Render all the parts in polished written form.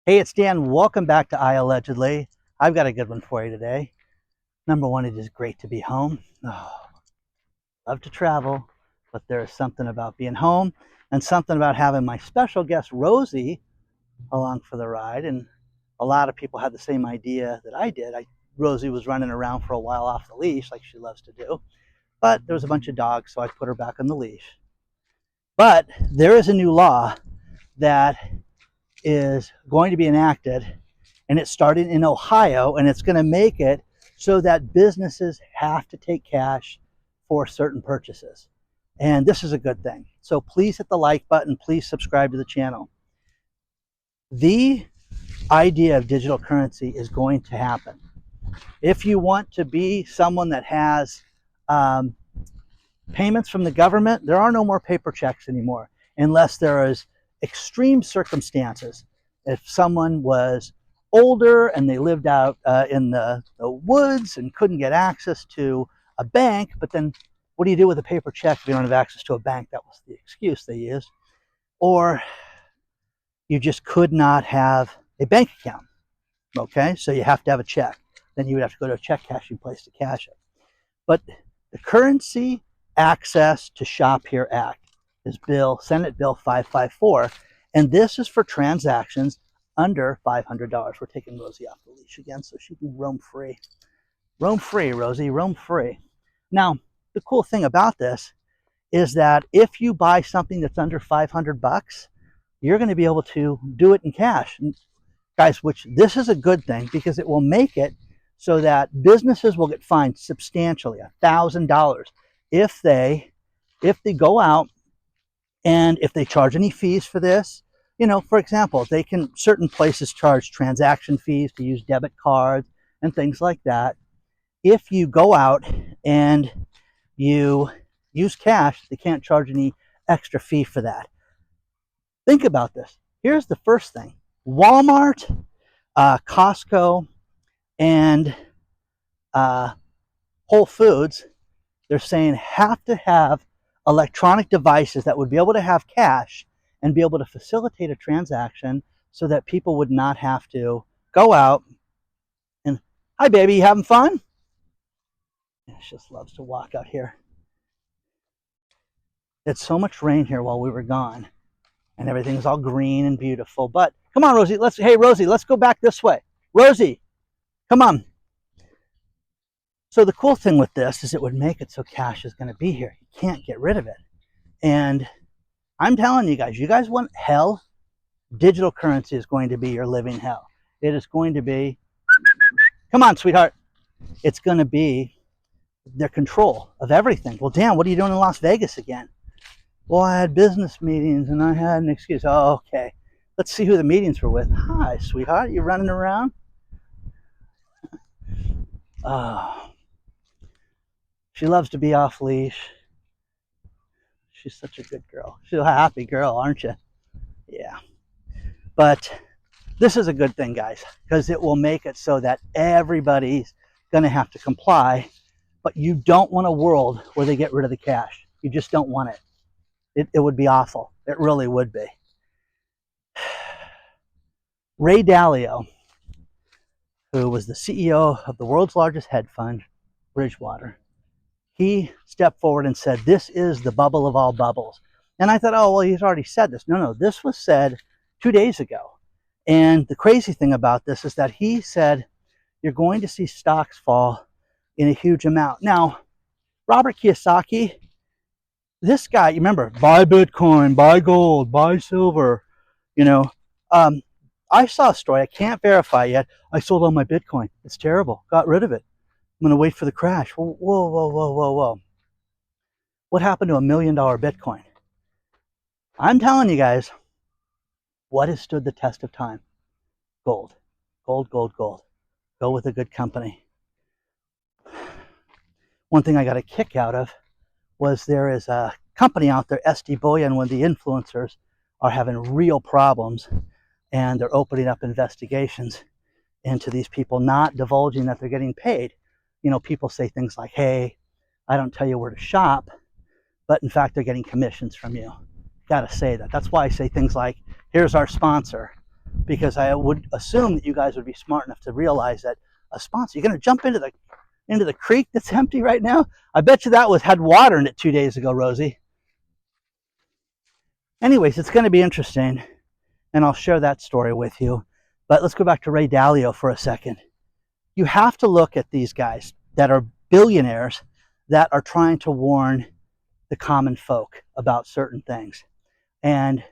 Hey, it's Dan. Welcome back to iAllegedly. I've got a good one for you today. Number one, it is great to be home. Oh, love to travel, but there is something about being home and something about having my special guest, Rosie, along for the ride. And a lot of people had the same idea that I did. Rosie was running around for a while off the leash like she loves to do, but there was a bunch of dogs, so I put her back on the leash. But there is a new law that is going to be enacted, and it started in Ohio, and it's going to make it so that businesses have to take cash for certain purchases. And this is a good thing. So please hit the like button. Please subscribe to the channel. The idea of digital currency is going to happen. If you want to be someone that has payments from the government, there are no more paper checks anymore, unless there is extreme circumstances. If someone was older and they lived out in the woods and couldn't get access to a bank, but then what do you do with a paper check if you don't have access to a bank? That was the excuse they used. Or you just could not have a bank account. Okay, so you have to have a check. Then you would have to go to a check cashing place to cash it. But the Currency Access to Shop Here Act is Senate Bill 554, and this is for transactions under $500. We're taking Rosie off the leash again so she can roam free. Roam free, Rosie, roam free. Now, the cool thing about this is that if you buy something that's under $500, you're going to be able to do it in cash. And guys, which this is a good thing because it will make it so that businesses will get fined substantially, $1,000, if they go out and if they charge any fees for this. You know, for example, certain places charge transaction fees to use debit cards and things like that. If you go out and you use cash, they can't charge any extra fee for that. Think about this. Here's the first thing. Walmart, Costco, and Whole Foods, they're saying have to have electronic devices that would be able to have cash and be able to facilitate a transaction so that people would not have to go out and, hi baby, you having fun? She just loves to walk out here. It's so much rain here while we were gone, and everything's all green and beautiful. But come on, Rosie, Rosie, let's go back this way. Rosie, come on. So the cool thing with this is it would make it so cash is going to be here. You can't get rid of it. And I'm telling you guys want hell? Digital currency is going to be your living hell. It is going to be, come on, sweetheart. It's going to be their control of everything. Well, Dan, what are you doing in Las Vegas again? Well, I had business meetings and I had an excuse. Oh, okay. Let's see who the meetings were with. Hi, sweetheart. You running around? Oh, she loves to be off leash. She's such a good girl. She's a happy girl, aren't you? Yeah. But this is a good thing, guys, because it will make it so that everybody's going to have to comply. But you don't want a world where they get rid of the cash. You just don't want it. It would be awful. It really would be. Ray Dalio, who was the CEO of the world's largest hedge fund, Bridgewater, he stepped forward and said, this is the bubble of all bubbles. And I thought, oh, well, he's already said this. No, this was said 2 days ago. And the crazy thing about this is that he said, you're going to see stocks fall in a huge amount. Now, Robert Kiyosaki, this guy, you remember, buy Bitcoin, buy gold, buy silver, you know. I saw a story, I can't verify yet. I sold all my Bitcoin. It's terrible. Got rid of it. I'm going to wait for the crash. Whoa. What happened to $1 million Bitcoin? I'm telling you guys, what has stood the test of time? Gold. Gold. Go with a good company. One thing I got a kick out of was there is a company out there, SD Bullion, when the influencers are having real problems and they're opening up investigations into these people not divulging that they're getting paid. You know, people say things like, hey, I don't tell you where to shop, but in fact, they're getting commissions from you. Got to say that. That's why I say things like, here's our sponsor. because I would assume that you guys would be smart enough to realize that a sponsor, you're going to jump into the creek that's empty right now. I bet you that had water in it 2 days ago, Rosie. Anyways, it's going to be interesting, and I'll share that story with you. But let's go back to Ray Dalio for a second. You have to look at these guys that are billionaires that are trying to warn the common folk about certain things. And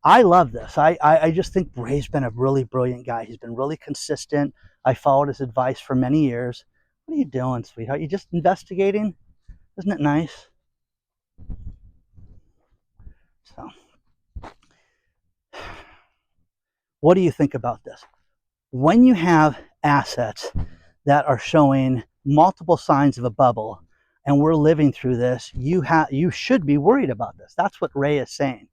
I love this. I just think Ray's been a really brilliant guy. He's been really consistent. I followed his advice for many years. What are you doing, sweetheart? You just investigating? Isn't it nice? So, what do you think about this? When you have assets that are showing multiple signs of a bubble, and we're living through this, you should be worried about this. That's what Ray is saying.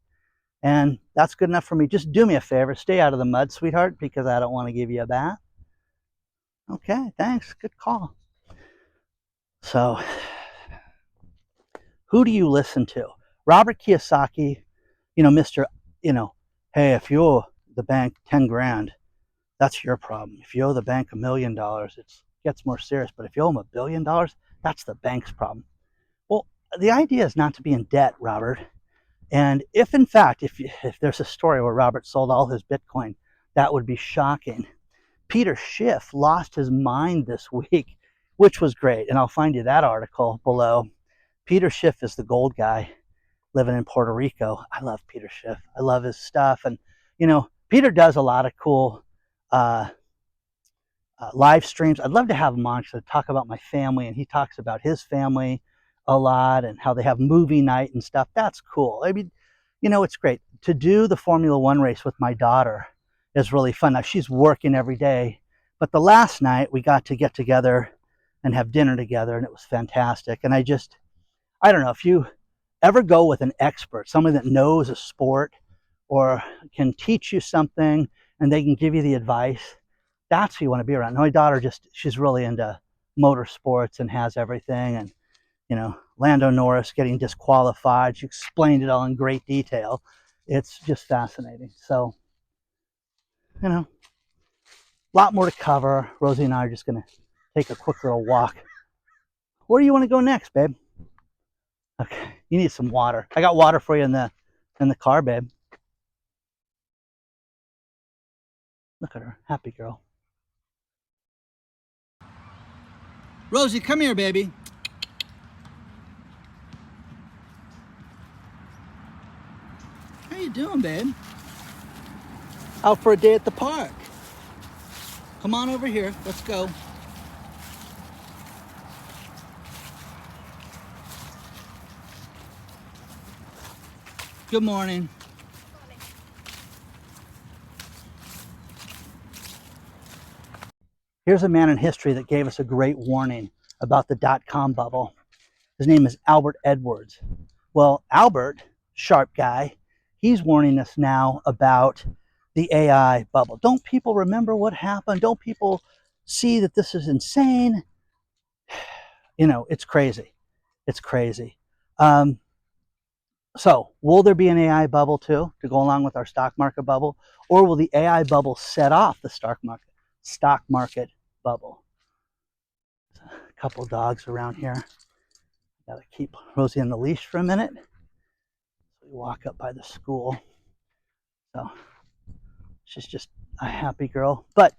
And that's good enough for me. Just do me a favor. Stay out of the mud, sweetheart, because I don't want to give you a bath. Okay, thanks. Good call. So, who do you listen to? Robert Kiyosaki, Mr., hey, if you owe the bank 10 grand, that's your problem. If you owe the bank $1 million, it gets more serious. But if you owe them $1 billion, that's the bank's problem. Well, the idea is not to be in debt, Robert. And if, in fact, if there's a story where Robert sold all his Bitcoin, that would be shocking. Peter Schiff lost his mind this week, which was great. And I'll find you that article below. Peter Schiff is the gold guy living in Puerto Rico. I love Peter Schiff. I love his stuff. And, Peter does a lot of cool live streams. I'd love to have him on to talk about my family. And he talks about his family a lot and how they have movie night and stuff. That's cool. I mean, it's great. To do the Formula One race with my daughter is really fun. Now, she's working every day, but the last night we got to get together and have dinner together, and it was fantastic. And I don't know, if you ever go with an expert, somebody that knows a sport or can teach you something and they can give you the advice, that's who you want to be around. My daughter she's really into motorsports and has everything. And Lando Norris getting disqualified. She explained it all in great detail. It's just fascinating. So, a lot more to cover. Rosie and I are just going to take a quick little walk. Where do you want to go next, babe? Okay, you need some water. I got water for you in the car, babe. Look at her, happy girl. Rosie, come here, baby. How you doing, babe? Out for a day at the park. Come on over here. Let's go. Good morning. Here's a man in history that gave us a great warning about the dot-com bubble. His name is Albert Edwards. Well, Albert, sharp guy, he's warning us now about the AI bubble. Don't people remember what happened? Don't people see that this is insane? It's crazy. It's crazy. So will there be an AI bubble too, to go along with our stock market bubble? Or will the AI bubble set off the stock market bubble? A couple dogs around here. Gotta keep Rosie on the leash for a minute. We walk up by the school. So she's just a happy girl. But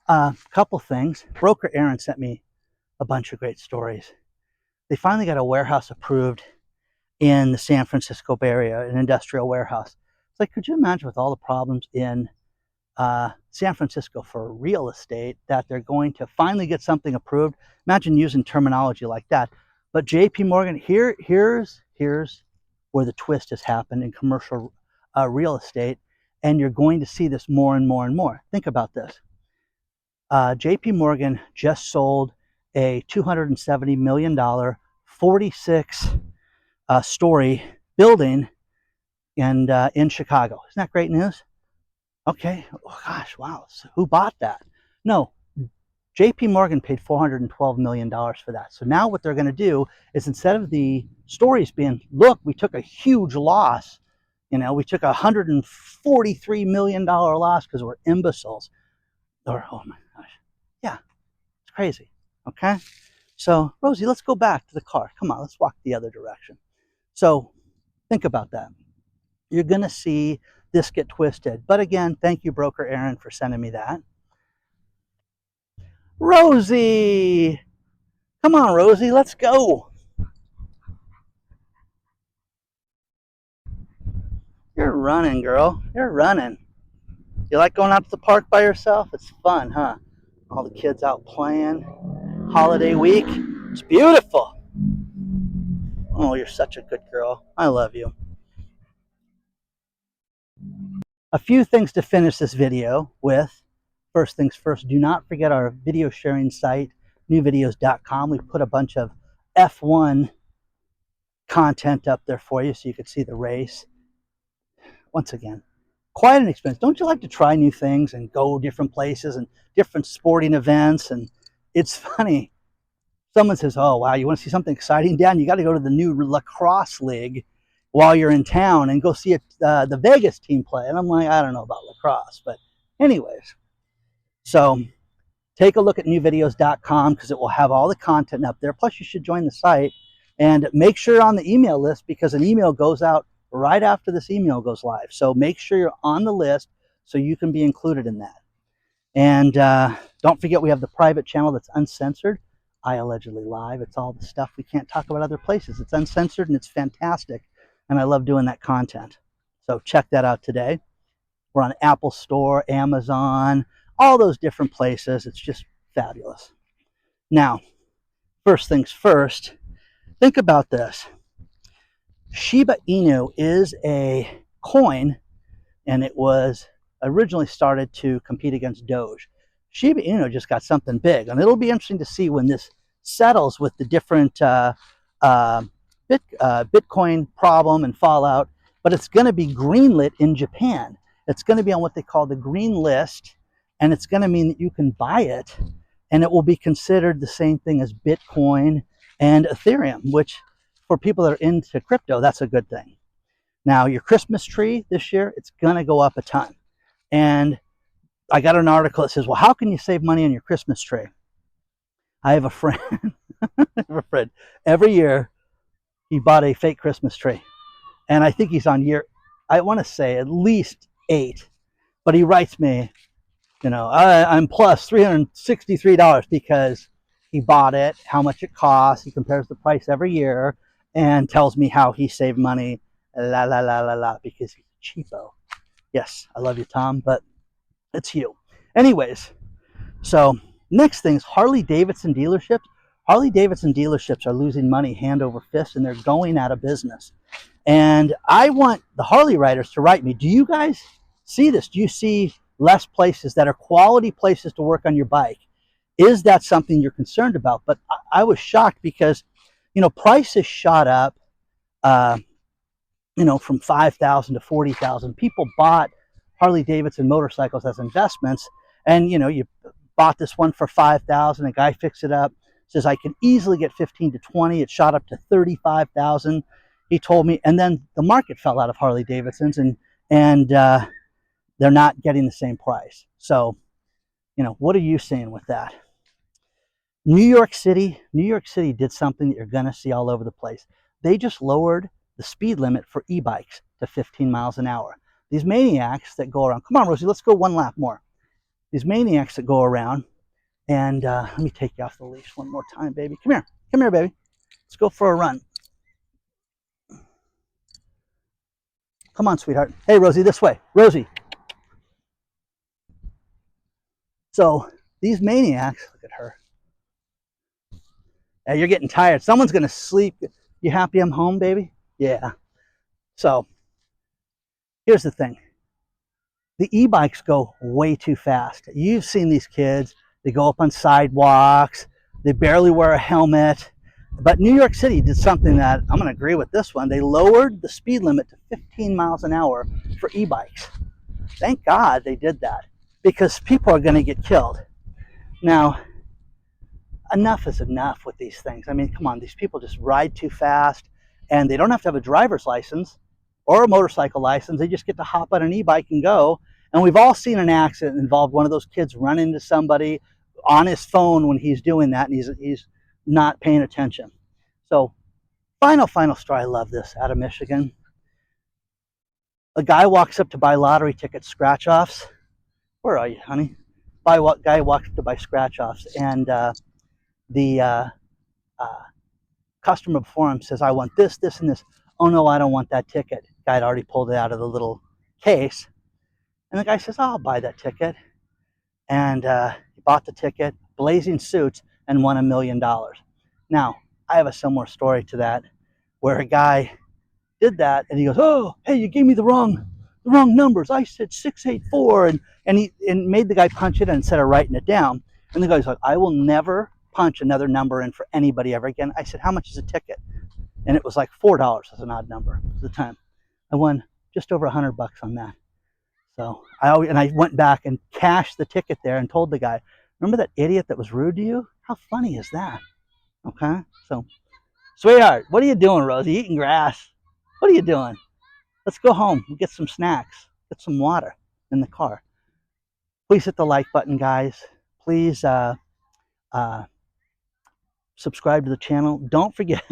a couple things. Broker Aaron sent me a bunch of great stories. They finally got a warehouse approved in the San Francisco Bay Area, an industrial warehouse. It's like, could you imagine with all the problems in San Francisco for real estate that they're going to finally get something approved? Imagine using terminology like that. But JP Morgan, here's where the twist has happened in commercial real estate, and you're going to see this more and more and more. Think about this. JP Morgan just sold a $270 million 46 story building in Chicago. Isn't that great news? Okay. Oh gosh, wow. So who bought that? No, JP Morgan paid $412 million for that. So now what they're going to do is, instead of the stories being, look, we took a huge loss You know, we took $143 million loss because we're imbeciles. Or, oh my gosh. Yeah, it's crazy. Okay? So, Rosie, let's go back to the car. Come on, let's walk the other direction. So, think about that. You're going to see this get twisted. But again, thank you, Broker Aaron, for sending me that. Rosie! Come on, Rosie, let's go. You're running, girl. You're running. You like going out to the park by yourself? It's fun, huh? All the kids out playing. Holiday week. It's beautiful. Oh, you're such a good girl. I love you. A few things to finish this video with. First things first, do not forget our video sharing site, newvideos.com. We put a bunch of F1 content up there for you so you could see the race. Once again, quite an experience. Don't you like to try new things and go different places and different sporting events? And it's funny. Someone says, oh, wow, you want to see something exciting? Dan, you got to go to the new lacrosse league while you're in town and go see the Vegas team play. And I'm like, I don't know about lacrosse. But anyways, so take a look at newvideos.com because it will have all the content up there. Plus, you should join the site and make sure you're on the email list because an email goes out right after this email goes live. So make sure you're on the list so you can be included in that. And don't forget, we have the private channel that's uncensored, iAllegedly Live. It's all the stuff we can't talk about other places. It's uncensored and it's fantastic. And I love doing that content. So check that out today. We're on Apple Store, Amazon, all those different places. It's just fabulous. Now, first things first, think about this. Shiba Inu is a coin, and it was originally started to compete against Doge. Shiba Inu just got something big, and it'll be interesting to see when this settles with the different Bitcoin problem and fallout, but it's going to be greenlit in Japan. It's going to be on what they call the green list, and it's going to mean that you can buy it, and it will be considered the same thing as Bitcoin and Ethereum, which for people that are into crypto, that's a good thing. Now, your Christmas tree this year, it's going to go up a ton. And I got an article that says, well, how can you save money on your Christmas tree? I have a friend, every year he bought a fake Christmas tree. And I think he's on year, I want to say at least 8. But he writes me, you know, I'm plus $363 because he bought it, how much it costs. He compares the price every year and tells me how he saved money, because he's a cheapo. Yes, I love you, Tom, but it's you. Anyways, so next thing's Harley-Davidson dealerships. Harley-Davidson dealerships are losing money hand over fist, and they're going out of business. And I want the Harley riders to write me. Do you guys see this? Do you see less places that are quality places to work on your bike? Is that something you're concerned about? But I was shocked because, you know, prices shot up, you know, from $5,000 to $40,000. People bought Harley-Davidson motorcycles as investments, and you know, you bought this one for $5,000. A guy fixed it up, says I can easily get 15 to 20. It shot up to 35,000. He told me, and then the market fell out of Harley-Davidsons, and they're not getting the same price. So, you know, what are you saying with that? New York City did something that you're going to see all over the place. They just lowered the speed limit for e-bikes to 15 miles an hour. These maniacs that go around, come on, Rosie, let's go one lap more. These maniacs that go around, and let me take you off the leash one more time, baby. Come here, baby. Let's go for a run. Come on, sweetheart. Hey, Rosie, this way. Rosie. So these maniacs, look at her. Hey, you're getting tired. Someone's going to sleep. You happy I'm home, baby? Yeah. So here's the thing. The e-bikes go way too fast. You've seen these kids. They go up on sidewalks. They barely wear a helmet. But New York City did something that I'm going to agree with this one. They lowered the speed limit to 15 miles an hour for e-bikes. Thank God they did that, because people are going to get killed. Now, enough is enough with these things. I mean, come on, these people just ride too fast, and they don't have to have a driver's license. or a motorcycle license. They just get to hop on an e-bike and go. And we've all seen an accident involved one of those kids run into somebody on his phone when he's doing that, and he's not paying attention. So final story. I love this, out of Michigan. A guy walks up to buy lottery ticket scratch-offs. Where are you, honey? Guy walks up to buy scratch-offs, and the customer before him says, I want this, this, and this. Oh no, I don't want that ticket. Guy had already pulled it out of the little case. And the guy says, I'll buy that ticket. And he bought the ticket, blazing suits, and won $1 million. Now, I have a similar story to that, where a guy did that, and he goes, oh, hey, you gave me the wrong numbers. I said 684, and he made the guy punch it instead of writing it down. And the guy's like, I will never punch another number in for anybody ever again. I said, how much is a ticket? And it was like $4 as an odd number at the time. I won just over $100 on that. So I went back and cashed the ticket there and told the guy, remember that idiot that was rude to you? How funny is that? Okay, so sweetheart, what are you doing, Rosie? Eating grass. What are you doing? Let's go home and get some snacks, get some water in the car. Please hit the like button, guys. Please subscribe to the channel. Don't forget,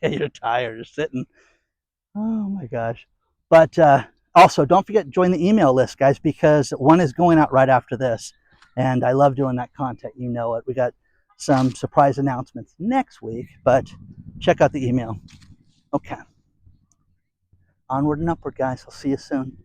you're tired, you're sitting. Oh my gosh. But also, don't forget to join the email list, guys, because one is going out right after this. And I love doing that content. You know it. We got some surprise announcements next week, but check out the email. Okay. Onward and upward, guys. I'll see you soon.